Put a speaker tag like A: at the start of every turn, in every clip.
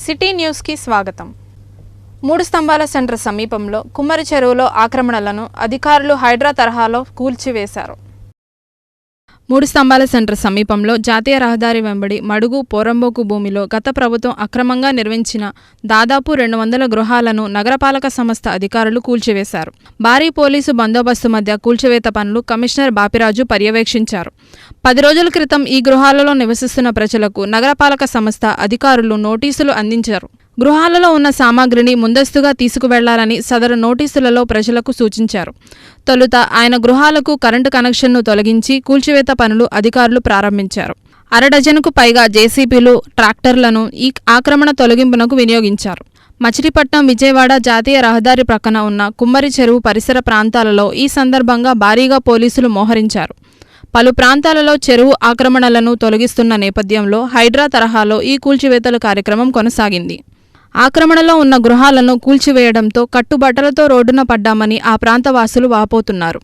A: City news కి స్వాగతం. మూడు స్తంభాల సెంటర్ సమీపంలో కుమ్మరి చెరువులో ఆక్రమణలను అధికారులు హైడ్రా తరహాలో కూల్చివేశారు. మూడు స్తంభాల సెంటర్ సమీపంలో జాతీయ రహదారి వెంబడి మడుగు పోరంబోకు భూమిలో గత ప్రభుత్వం అక్రమంగా నిర్మించిన దాదాపు 200 గృహాలను నగరపాలక సంస్థ అధికారులు కూల్చివేశారు. భారీ పోలీసు బందోబస్తు మధ్య కూల్చివేత పనులు కమిషనర్ బాపిరాజు పర్యవేక్షించారు. 10 రోజుల క్రితం ఈ గృహాలలో నివసిస్తున్న ప్రజలకు నగరపాలక సంస్థ అధికారులు నోటీసులు అందించారు. గృహాలలో ఉన్న సామాగ్రిని ముందస్తుగా తీసుకువెళ్లాలని సదరు నోటీసులలో ప్రజలకు సూచించారు. తొలుత ఆయన గృహాలకు కరెంటు కనెక్షన్ను తొలగించి కూల్చివేత పనులు అధికారులు ప్రారంభించారు. 1/2 డజనుకు పైగా జేసీబీలు, ట్రాక్టర్లను ఈ ఆక్రమణ తొలగింపునకు వినియోగించారు. మచిలీపట్నం విజయవాడ జాతీయ రహదారి ప్రక్కన ఉన్న కుమ్మరి చెరువు పరిసర ప్రాంతాలలో ఈ సందర్భంగా భారీగా పోలీసులు మోహరించారు. పలు ప్రాంతాలలో చెరువు ఆక్రమణలను తొలగిస్తున్న నేపథ్యంలో హైడ్రా తరహాలో ఈ కూల్చివేతల కార్యక్రమం కొనసాగింది. ఆక్రమణలో ఉన్న గృహాలను కూల్చివేయడంతో కట్టుబట్టలతో రోడ్డున పడ్డామని ఆ ప్రాంతవాసులు వాపోతున్నారు.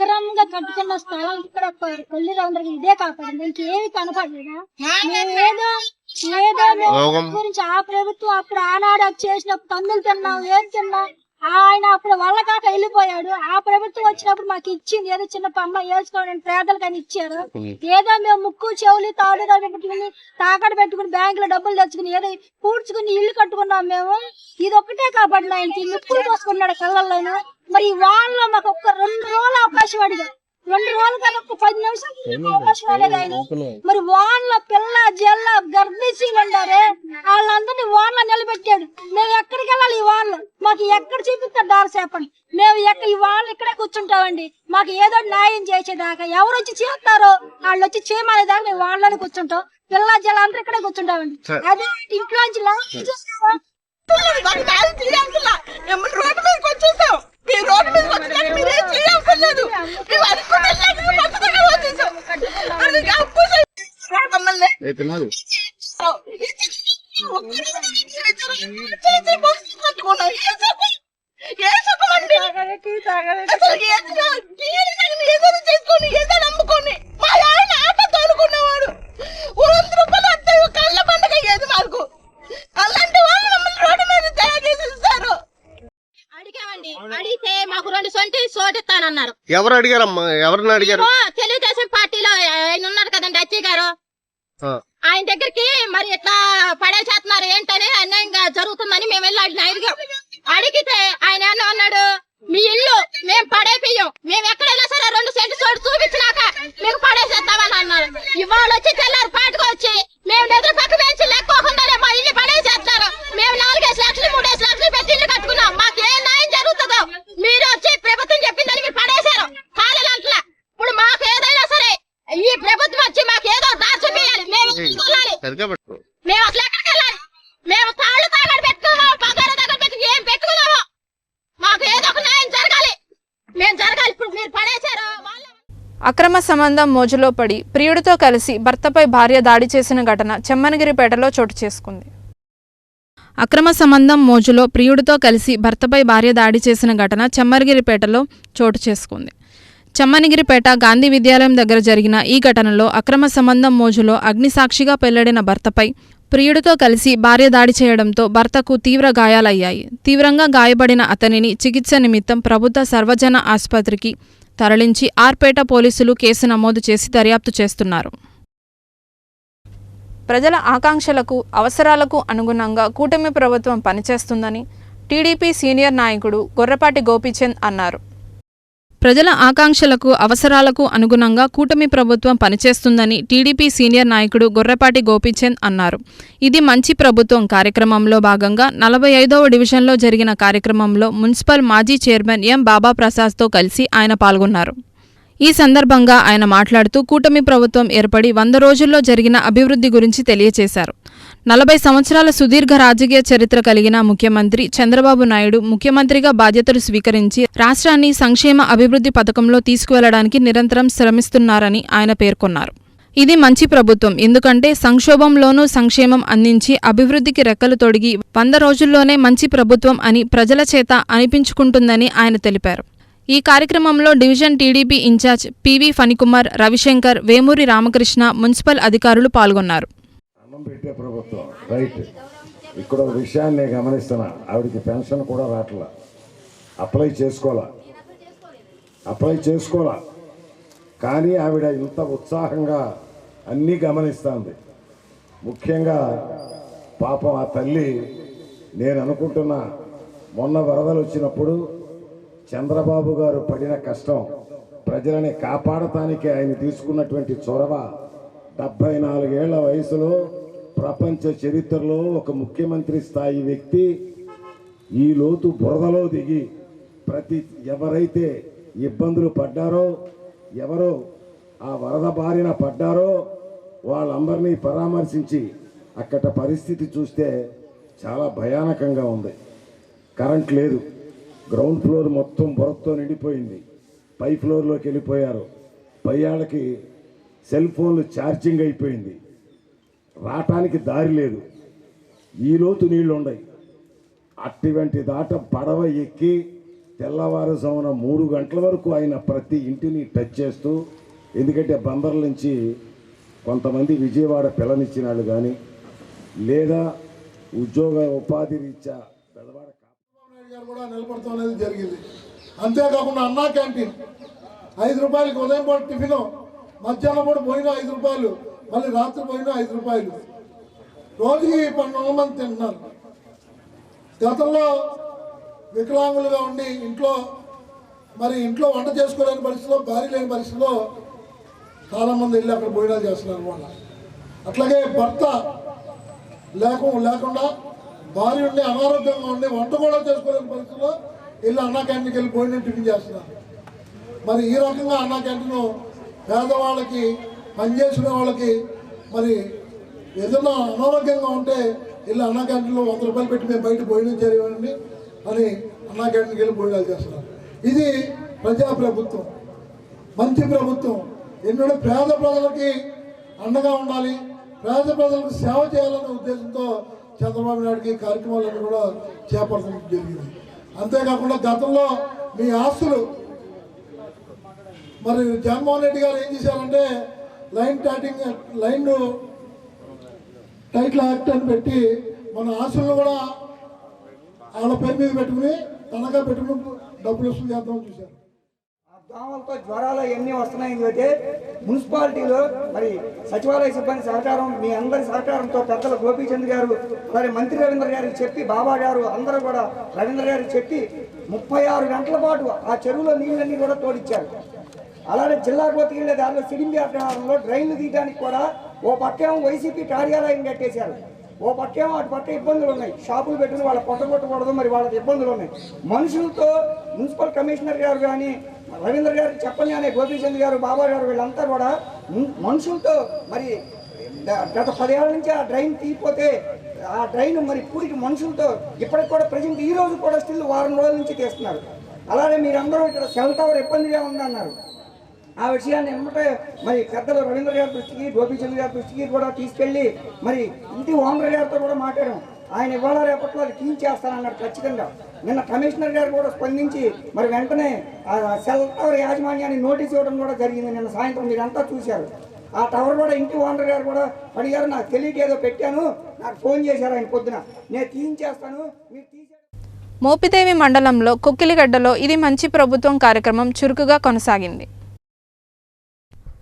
B: అక్రమంగా కట్టుకున్న స్థలం ఇక్కడ కొల్లి రౌండర్కి ఇదే కాపాడింది. ఇంకేమి కనపడలేదా? ఏదో గురించి ఆ ప్రభుత్వం అప్పుడు ఆనాడు అది చేసినప్పుడు తమ్ములు తిన్నాం, ఏం తిన్నాం. ఆయన అప్పుడు వల్ల కాక వెళ్ళిపోయాడు. ఆ ప్రభుత్వం వచ్చినప్పుడు మాకు ఇచ్చింది ఏదో చిన్న పమ్మ వేసుకోవడానికి పేదలకని ఇచ్చారు. ఏదో మేము ముక్కు చెవులు తాడుగా పెట్టుకుని తాకడ పెట్టుకుని బ్యాంకులో డబ్బులు తెచ్చుకుని ఏదో పూడ్చుకుని ఇల్లు కట్టుకున్నాం. మేము ఇది ఒక్కటే కాపాడిన ఆయనకి ముక్కులు పోసుకున్నాడు కళ్ళల్లోనూ. మరి ఈ వాళ్ళలో మాకు ఒక్క 2 రోజులు అవకాశం అడిగా, 2 రోజుల కన్నా ఒక 10 నిమిషాలు అవకాశం అడిగేది ఆయన. మరి వాళ్ళ పిల్ల జల్ల గర్భిణీలు ఉండారే వాళ్ళందరినీ వాళ్ళ నిలబెట్టాడు. మేము ఎక్కడికి వెళ్ళాలి? ఈ వాళ్ళు మాకు ఎక్కడ చూపిస్తారు దారి చెప్పండి. మేము ఈ వాళ్ళు ఇక్కడే కూర్చుంటామండి. మాకు ఏదో న్యాయం చేసేదాకా ఎవరు వచ్చి చేస్తారో వాళ్ళు వచ్చి చేయమనేదాకా మేము వాళ్ళని కూర్చుంటాం. పిల్ల జల్ల అందరూ ఇక్కడే కూర్చుంటామండి. అదే ఇంట్లోంచి
C: రోడ్డు మీదకి వచ్చేసాం. మీ రోడ్డు మీదకి వచ్చేసాక మీరేం చేయాల్సలేదు. మేము అనుకున్నట్టు వచ్చేసాం. చేసుకొని ఏదో నమ్ముకొని మా ఆయన
D: ఎవరు అడిగారమ్మా? ఎవరిని అడిగారు?
E: తెలుగుదేశం పార్టీలో ఆయన ఉన్నారు కదండి అచ్చయ్య గారు,
D: ఆ,
E: ఆయన దగ్గరికి మరి ఇట్లా పడేసేస్తున్నారు ఏంటని అన్యాయంగా జరుగుతుందని మేము వెళ్ళి అడిగితే ఆయన ఏమన్నా అన్నాడు, మీ ఇల్లు మేము పడేపియ్యం, మేము ఎక్కడైనా సరే 2 సెంటు చోటు చూపించినాక మీకు పడేసేస్తామని అన్నారు. ఇవాళ వచ్చి తెల్లారు పాటుకు వచ్చి మేము ఎదురు పక్క పెంచి లెక్కోకుండానే మా ఇల్లు పడేసేస్తారు. మేము 4 లక్షలు 3 లక్షలు పెట్టి ఇల్లు కట్టుకున్నాం. మాకు ఏ న్యాయం జరుగుతుందో మీరు వచ్చి ప్రభుత్వం చెప్పిందని మీరు పడేశారు కాలేదంటలా. ఇప్పుడు మాకు ఏదైనా సరే ఈ ప్రభుత్వం వచ్చి మాకు ఏదో దారి చూపించాలి. మేము మేము అసలు ఎక్కడికి వెళ్ళాలి? మేము తాళ్ళు తాగడ పెట్టుకున్నాము, పగార దగ్గర పెట్టి ఏం పెట్టుకున్నాము. మాకు ఏదో ఒక న్యాయం జరగాలి, మేము జరగాలి. ఇప్పుడు మీరు పడేశారు.
A: అక్రమ సంబంధం మోజులో పడి ప్రియుడితో కలిసి భర్తపై భార్య దాడి చేసిన ఘటన చెమ్మనగిరిపేటలో చోటు చేసుకుంది. అక్రమ సంబంధం మోజులో ప్రియుడితో కలిసి భర్తపై భార్య దాడి చేసిన ఘటన చెమ్మనగిరిపేటలో చోటు చేసుకుంది. చెమ్మనగిరిపేట గాంధీ విద్యాలయం దగ్గర జరిగిన ఈ ఘటనలో అక్రమ సంబంధం మోజులో అగ్నిసాక్షిగా పెళ్లడిన భర్తపై ప్రియుడితో కలిసి భార్య దాడి చేయడంతో భర్తకు తీవ్ర గాయాలయ్యాయి. తీవ్రంగా గాయపడిన అతనిని చికిత్స నిమిత్తం ప్రభుత్వ సర్వజన ఆసుపత్రికి తరలించి ఆర్పేట పోలీసులు కేసు నమోదు చేసి దర్యాప్తు చేస్తున్నారు. ప్రజల ఆకాంక్షలకు అవసరాలకు అనుగుణంగా కూటమి ప్రభుత్వం పనిచేస్తుందని టీడీపీ సీనియర్ నాయకుడు గొర్రెపాటి గోపీచంద్ అన్నారు. ప్రజల ఆకాంక్షలకు అవసరాలకు అనుగుణంగా కూటమి ప్రభుత్వం పనిచేస్తుందని టీడీపీ సీనియర్ నాయకుడు గొర్రెపాటి గోపీచంద్ అన్నారు. ఇది మంచి ప్రభుత్వం కార్యక్రమంలో భాగంగా 45వ డివిజన్లో జరిగిన కార్యక్రమంలో మున్సిపల్ మాజీ చైర్మన్ ఎం బాబా ప్రసాద్తో కలిసి ఆయన పాల్గొన్నారు. ఈ సందర్భంగా ఆయన మాట్లాడుతూ కూటమి ప్రభుత్వం ఏర్పడి 100 రోజుల్లో జరిగిన అభివృద్ధి గురించి తెలియజేశారు. 40 సంవత్సరాల సుదీర్ఘ రాజకీయ చరిత్ర కలిగిన ముఖ్యమంత్రి చంద్రబాబు నాయుడు ముఖ్యమంత్రిగా బాధ్యతలు స్వీకరించి రాష్ట్రాన్ని సంక్షేమ అభివృద్ధి పథకంలో తీసుకువెళ్లడానికి నిరంతరం శ్రమిస్తున్నారని ఆయన పేర్కొన్నారు. ఇది మంచి ప్రభుత్వం, ఎందుకంటే సంక్షోభంలోనూ సంక్షేమం అందించి అభివృద్ధికి రెక్కలు తొడిగి 100 రోజుల్లోనే మంచి ప్రభుత్వం అని ప్రజల చేత అనిపించుకుంటుందని ఆయన తెలిపారు. ఈ కార్యక్రమంలో division TDP in charge PV Phanikumar, Ravishankar, Vemuri Ramakrishna, municipal అధికారులు పాల్గొన్నారు.
F: అన్నం పెట్టే ప్రభుత్వం రైట్. ఇక్కడ ఒక విషయాన్ని నేను గమనిస్తున్నా, ఆవిడకి పెన్షన్ కూడా రావట్లా. అప్లై చేసుకోవాలా కానీ ఆవిడ ఇంత ఉత్సాహంగా అన్నీ గమనిస్తుంది. ముఖ్యంగా పాపం ఆ తల్లి, నేను అనుకుంటున్నా మొన్న వరదలు వచ్చినప్పుడు చంద్రబాబు గారు పడిన కష్టం, ప్రజలని కాపాడటానికి ఆయన తీసుకున్నటువంటి చొరవ, 74 ఏళ్ల వయసులో ప్రపంచ చరిత్రలో ఒక ముఖ్యమంత్రి స్థాయి వ్యక్తి ఈ లోతు బురదలో దిగి ఎవరైతే ఇబ్బందులు పడ్డారో, ఎవరో ఆ వరద బారిన పడ్డారో వాళ్ళందరినీ పరామర్శించి అక్కడ పరిస్థితి చూస్తే చాలా భయానకంగా ఉంది. కరెంట్ లేదు, గ్రౌండ్ ఫ్లోర్ మొత్తం బురదతో నిండిపోయింది, పై ఫ్లోర్లోకి వెళ్ళిపోయారు, పయ్యాళ్ళకి సెల్ ఫోన్లు ఛార్జింగ్ అయిపోయింది, రావటానికి దారి లేదు, ఈ లోతు నీళ్లు ఉన్నాయి. అటువంటి దాట పడవ ఎక్కి తెల్లవారుజామున 3 గంటల వరకు ఆయన ప్రతి ఇంటిని టచ్ చేస్తూ, ఎందుకంటే బందర్ల నుంచి కొంతమంది విజయవాడ పిల్లనిచ్చిన వాళ్ళు కానీ లేదా ఉద్యోగ ఉపాధి రీత్యా పెద్దవాడ
G: కూడా నిలబడతాం అనేది జరిగింది. అంతేకాకుండా అన్నా క్యాంటీన్ 5 రూపాయలకి ఉదయం పూట టిఫిన్, మధ్యాహ్నం పూట పోయినా 5 రూపాయలు, మళ్ళీ రాత్రి పోయినా 5 రూపాయలు, రోజుకి 12 మంది తింటున్నారు. గతంలో వికలాంగులుగా ఉండి ఇంట్లో వంట చేసుకోలేని పరిస్థితిలో, భార్య లేని పరిస్థితిలో చాలామంది వెళ్ళి అక్కడ భోజనాలు చేస్తున్నారు వాళ్ళ. అట్లాగే భర్త లేకుండా భార్య ఉండి అనారోగ్యంగా ఉండి వంట కూడా చేసుకోలేని పరిస్థితిలో వెళ్ళి అన్నా క్యాంటీన్కి వెళ్ళి భోజనం టిఫిన్ చేస్తున్నారు. మరి ఈ రకంగా అన్నా క్యాంటీన్ పేదవాళ్ళకి, పనిచేసుకునే వాళ్ళకి, మరి ఏదైనా అనారోగ్యంగా ఉంటే వెళ్ళి అన్నా క్యాంటీన్లో 100 రూపాయలు పెట్టి మేము బయట భోజనం చేయమండి అని అన్నా క్యాంటీన్కి వెళ్ళి భోజనాలు చేస్తున్నారు. ఇది ప్రజాప్రభుత్వం, మంచి ప్రభుత్వం. ఎన్నడూ పేద ప్రజలకి అండగా ఉండాలి, పేద ప్రజలకు సేవ చేయాలనే ఉద్దేశంతో చంద్రబాబు నాయుడుకి కార్యక్రమాలను కూడా చేపట్టడం జరిగింది. అంతేకాకుండా గతంలో మీ ఆస్తులు, మరి జగన్మోహన్ రెడ్డి గారు ఏం చేశారంటే లైన్ టైటిల్ యాక్ట్ అని పెట్టి మన ఆస్తులను కూడా వాళ్ళ పేరు మీద పెట్టుకుని తనఖా పెట్టుకుని డబ్బులు వసూలు చేద్దామని చూశారు.
H: ఆ దోమలతో జ్వరాలు ఎన్ని వస్తున్నాయని చెబితే మున్సిపాలిటీలో మరి సచివాలయ సిబ్బంది సహకారం, మీ అందరి సహకారంతో పెద్దల గోపీచంద్ గారు, మరి మంత్రి రవీంద్ర గారికి చెప్పి, బాబా గారు అందరూ కూడా రవీంద్ర గారికి చెప్పి 36 గంటల పాటు ఆ చెరువులో నీళ్ళన్నీ కూడా తోడిచ్చారు. అలానే జిల్లా కోతికెళ్లే దారిలో సిడింబి అడ్డారంలో డ్రైన్లు తీయడానికి కూడా ఓ పక్కేమో వైసీపీ కార్యాలయం కట్టేశారు, ఓ పక్కేమో అటు పక్క ఇబ్బందులు ఉన్నాయి. షాపులు పెట్టుకుని వాళ్ళ పొట్టగొట్టకూడదు, మరి వాళ్ళకి ఇబ్బందులు ఉన్నాయి. మనుషులతో మున్సిపల్ కమిషనర్ గారు కానీ రవీంద్ర గారికి చెప్పని అనే గోపీచంద్ గారు, బాబా గారు వీళ్ళంతా కూడా మనుషులతో మరి గత 10 ఏళ్ల నుంచి ఆ డ్రైన్ తీయకపోతే ఆ డ్రైన్ మరి ఇప్పటికి మనుషులతో ఇప్పటికి కూడా ప్రజెంట్ ఈ రోజు కూడా స్టిల్ వారం రోజుల నుంచి తీస్తున్నారు. అలానే మీరందరూ ఇక్కడ సెల్ టవర్ ఇబ్బందిగా ఉందన్నారు. ఆ విషయాన్ని ఏమంటే మరి పెద్దలు రవీంద్ర గారి దృష్టికి, గోపీచంద్ గారి దృష్టికి కూడా తీసుకెళ్ళి మరి ఇంటి ఓనర్ గారితో కూడా మాట్లాడాం. ఆయన ఇవాళ రేపట్లో అది క్లీన్ చేస్తానన్నారు ఖచ్చితంగా. నిన్న కమిషనర్ గారు కూడా స్పందించి మరి వెంటనే ఆ సెల్ టవర్ యాజమాన్యాన్ని నోటీస్ ఇవ్వడం కూడా జరిగింది. నిన్న సాయంత్రం మీరంతా చూశారు. ఆ టవర్ కూడా ఇంటి ఓనర్ గారు కూడా అడిగారు, నాకు తెలియక ఏదో పెట్టాను, నాకు ఫోన్ చేశారు ఆయన పొద్దున, నేను క్లీన్ చేస్తాను మీరు తీసారు.
A: మోపిదేవి మండలంలో కొక్కిలిగడ్డలో ఇది మంచి ప్రభుత్వం కార్యక్రమం చురుకుగా కొనసాగింది.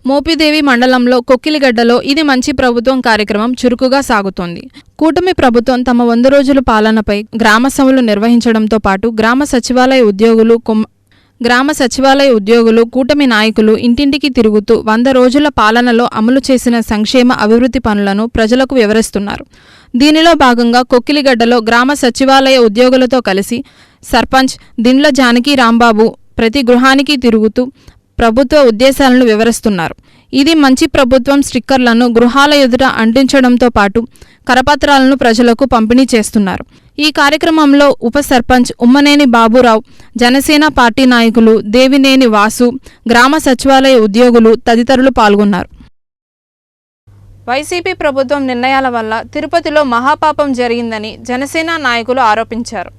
A: మోపిదేవి మండలంలో కొక్కిలిగడ్డలో ఇది మంచి ప్రభుత్వం కార్యక్రమం చురుకుగా సాగుతోంది. కూటమి ప్రభుత్వం తమ 100 రోజుల పాలనపై గ్రామ సభలు నిర్వహించడంతో పాటు గ్రామ సచివాలయ ఉద్యోగులు, కూటమి నాయకులు ఇంటింటికి తిరుగుతూ 100 రోజుల పాలనలో అమలు చేసిన సంక్షేమ అభివృద్ధి పనులను ప్రజలకు వివరిస్తున్నారు. దీనిలో భాగంగా కొక్కిలిగడ్డలో గ్రామ సచివాలయ ఉద్యోగులతో కలిసి సర్పంచ్ దిండ్ల జానకి రాంబాబు ప్రతి గృహానికి తిరుగుతూ ప్రభుత్వ ఉద్దేశాలను వివరిస్తున్నారు. ఇది మంచి ప్రభుత్వం స్టిక్కర్లను గృహాల ఎదుట అంటించడంతో పాటు కరపత్రాలను ప్రజలకు పంపిణీ చేస్తున్నారు. ఈ కార్యక్రమంలో ఉప సర్పంచ్ ఉమ్మనేని బాబురావు, జనసేన పార్టీ నాయకులు దేవినేని వాసు, గ్రామ సచివాలయ ఉద్యోగులు తదితరులు పాల్గొన్నారు. వైసీపీ ప్రభుత్వం నిర్ణయాల వల్ల తిరుపతిలో మహాపాపం జరిగిందని జనసేన నాయకులు ఆరోపించారు.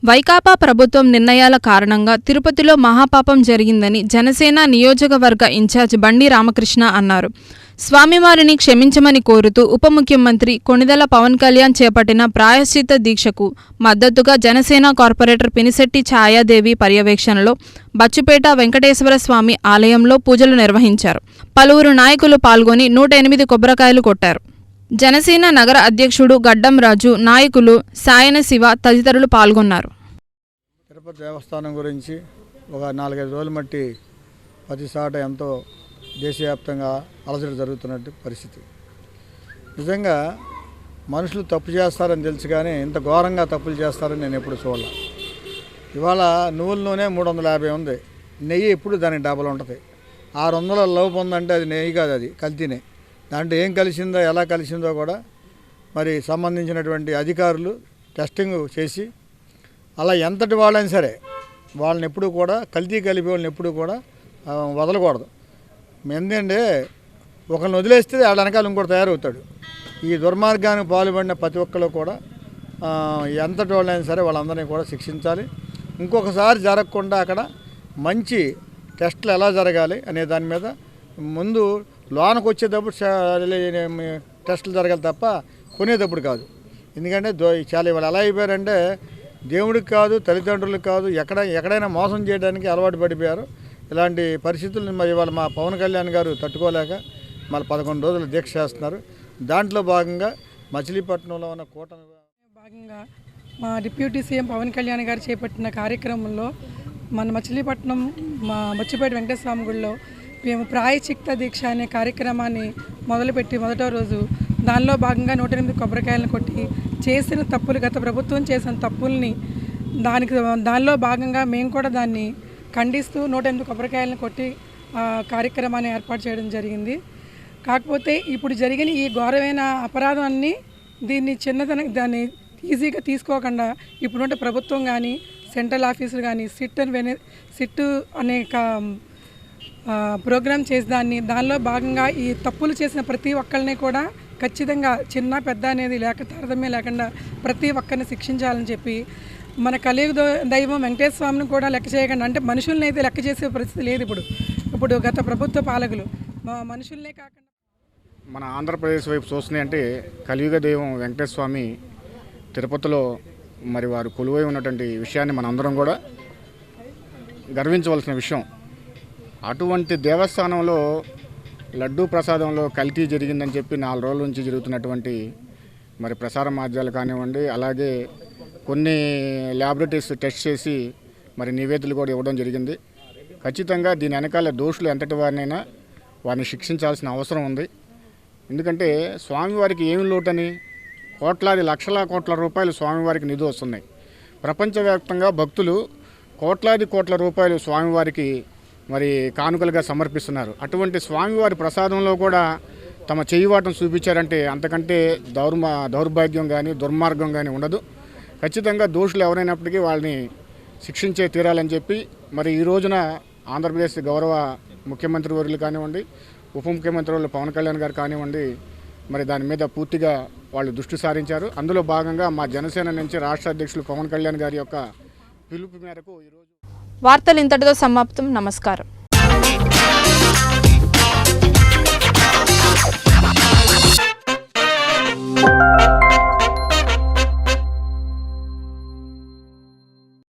A: వైకాపా ప్రభుత్వం నిర్ణయాల కారణంగా తిరుపతిలో మహాపాపం జరిగిందని జనసేన నియోజకవర్గ ఇన్ఛార్జ్ బండి రామకృష్ణ అన్నారు. స్వామివారిని క్షమించమని కోరుతూ ఉప ముఖ్యమంత్రి కొణిదెల పవన్ కళ్యాణ్ చేపట్టిన ప్రాయశ్చిత్త దీక్షకు మద్దతుగా జనసేన కార్పొరేటర్ పినిశెట్టి ఛాయాదేవి పర్యవేక్షణలో బచ్చుపేట వెంకటేశ్వర స్వామి ఆలయంలో పూజలు నిర్వహించారు. పలువురు నాయకులు పాల్గొని 108 కొబ్బరికాయలు కొట్టారు. జనసేన నగర అధ్యక్షుడు గడ్డం రాజు, నాయకులు సాయన శివ తదితరులు పాల్గొన్నారు.
I: తిరుపతి దేవస్థానం గురించి ఒక 4-5 రోజుల మట్టి ప్రతిసాట ఎంతో దేశవ్యాప్తంగా అలజడి జరుగుతున్నట్టు పరిస్థితి. నిజంగా మనుషులు తప్పు చేస్తారని తెలుసు, కానీ ఇంత ఘోరంగా తప్పులు చేస్తారని నేను ఎప్పుడు చూడలే. ఇవాళ నువ్వుల నూనె 350 ఉంది, నెయ్యి ఇప్పుడు దానికి డబల్ ఉంటుంది. 600 లోపు ఉందంటే అది నెయ్యి కాదు, అది కల్తీనే. దాంట్లో ఏం కలిసిందో, ఎలా కలిసిందో కూడా మరి సంబంధించినటువంటి అధికారులు టెస్టింగ్ చేసి, అలా ఎంతటి వాళ్ళైనా సరే వాళ్ళని ఎప్పుడు కూడా కల్తీ కలిపే వాళ్ళని ఎప్పుడు కూడా వదలకూడదు. ఎందుకంటే ఒకరిని వదిలేస్తే వాళ్ళ వెనకాల ఇంకోటి తయారవుతాడు. ఈ దుర్మార్గానికి పాల్పడిన ప్రతి ఒక్కరు కూడా ఎంతటి వాళ్ళైనా సరే వాళ్ళందరినీ కూడా శిక్షించాలి. ఇంకొకసారి జరగకుండా అక్కడ మంచి టెస్టులు ఎలా జరగాలి అనే దాని మీద ముందు లోనకు వచ్చేటప్పుడు టెస్టులు జరగాలి తప్ప కొనేటప్పుడు కాదు. ఎందుకంటే చాలా ఇవాళ ఎలా అయిపోయారంటే దేవుడికి కాదు, తల్లిదండ్రులకు కాదు, ఎక్కడైనా మోసం చేయడానికి అలవాటు పడిపోయారు. ఇలాంటి పరిస్థితులను మరి ఇవాళ మా పవన్ కళ్యాణ్ గారు తట్టుకోలేక మళ్ళీ 11 రోజులు దీక్ష చేస్తున్నారు. దాంట్లో భాగంగా మచిలీపట్నంలో ఉన్న కూటమి
J: భాగంగా మా డిప్యూటీ సీఎం పవన్ కళ్యాణ్ గారు చేపట్టిన కార్యక్రమంలో మన మచిలీపట్నం మా బచ్చుపేట వెంకటేశ్వర స్వామి గుడిలో మేము ప్రాయశ్చిత్త దీక్ష అనే కార్యక్రమాన్ని మొదలుపెట్టి మొదటో రోజు దానిలో భాగంగా 108 కొబ్బరికాయలను కొట్టి చేసిన తప్పులు, గత ప్రభుత్వం చేసిన తప్పుల్ని దానిలో భాగంగా మేము కూడా దాన్ని ఖండిస్తూ 108 కొబ్బరికాయలను కొట్టి కార్యక్రమాన్ని ఏర్పాటు చేయడం జరిగింది. కాకపోతే ఇప్పుడు జరిగిన ఈ ఘోరమైన అపరాధాన్ని దీన్ని దాన్ని ఈజీగా తీసుకోకుండా ఇప్పుడుంటే ప్రభుత్వం కానీ, సెంట్రల్ ఆఫీసులు కానీ సిట్ అనే ప్రోగ్రామ్ చేసి దానిలో భాగంగా ఈ తప్పులు చేసిన ప్రతి ఒక్కరిని కూడా ఖచ్చితంగా చిన్న పెద్ద అనేది తారతమ్యం లేకుండా ప్రతి ఒక్కరిని శిక్షించాలని చెప్పి మన కలియుగ దైవం వెంకటేశ్వర స్వామిని కూడా లెక్క చేయకుండా, అంటే మనుషుల్ని అయితే లెక్క చేసే పరిస్థితి లేదు ఇప్పుడు గత ప్రభుత్వ పాలకులు మనుషుల్నే కాకుండా.
K: మన ఆంధ్రప్రదేశ్ వైపు చూస్తున్నాయి అంటే కలియుగ దైవం వెంకటేశ్వర స్వామి తిరుపతిలో మరి వారు కొలువై ఉన్నటువంటి విషయాన్ని మనందరం కూడా గర్వించవలసిన విషయం. అటువంటి దేవస్థానంలో లడ్డూ ప్రసాదంలో కల్తీ జరిగిందని చెప్పి 4 రోజుల నుంచి జరుగుతున్నటువంటి మరి ప్రసార మాధ్యమాలు కానివ్వండి, అలాగే కొన్ని ల్యాబొరేటరీస్ టెస్ట్ చేసి మరి నివేదికలు కూడా ఇవ్వడం జరిగింది. ఖచ్చితంగా దీని వెనకాల దోషులు ఎంతటి వారినైనా వారిని శిక్షించాల్సిన అవసరం ఉంది. ఎందుకంటే స్వామివారికి ఏమి లోటని కోట్లాది లక్షల కోట్ల రూపాయలు స్వామివారికి నిధి వస్తున్నాయి. ప్రపంచవ్యాప్తంగా భక్తులు కోట్లాది కోట్ల రూపాయలు స్వామివారికి మరి కానుకలుగా సమర్పిస్తున్నారు. అటువంటి స్వామివారి ప్రసాదంలో కూడా తమ చేయివాటం చూపించారంటే అంతకంటే దౌర్భాగ్యం కానీ దుర్మార్గం కానీ ఉండదు. ఖచ్చితంగా దోషులు ఎవరైనప్పటికీ వాళ్ళని శిక్షించే తీరాలని చెప్పి మరి ఈ రోజున ఆంధ్రప్రదేశ్ గౌరవ ముఖ్యమంత్రి వర్యులు కానివ్వండి, ఉప ముఖ్యమంత్రి వర్యులు పవన్ కళ్యాణ్ గారు కానివ్వండి, మరి దాని మీద పూర్తిగా వాళ్ళు దృష్టి సారించారు. అందులో భాగంగా మా జనసేన నుంచి రాష్ట్ర అధ్యక్షులు పవన్ కళ్యాణ్ గారి యొక్క పిలుపు మేరకు ఈరోజు
A: వార్తలు ఇంతటితో సమాప్తం. నమస్కారం.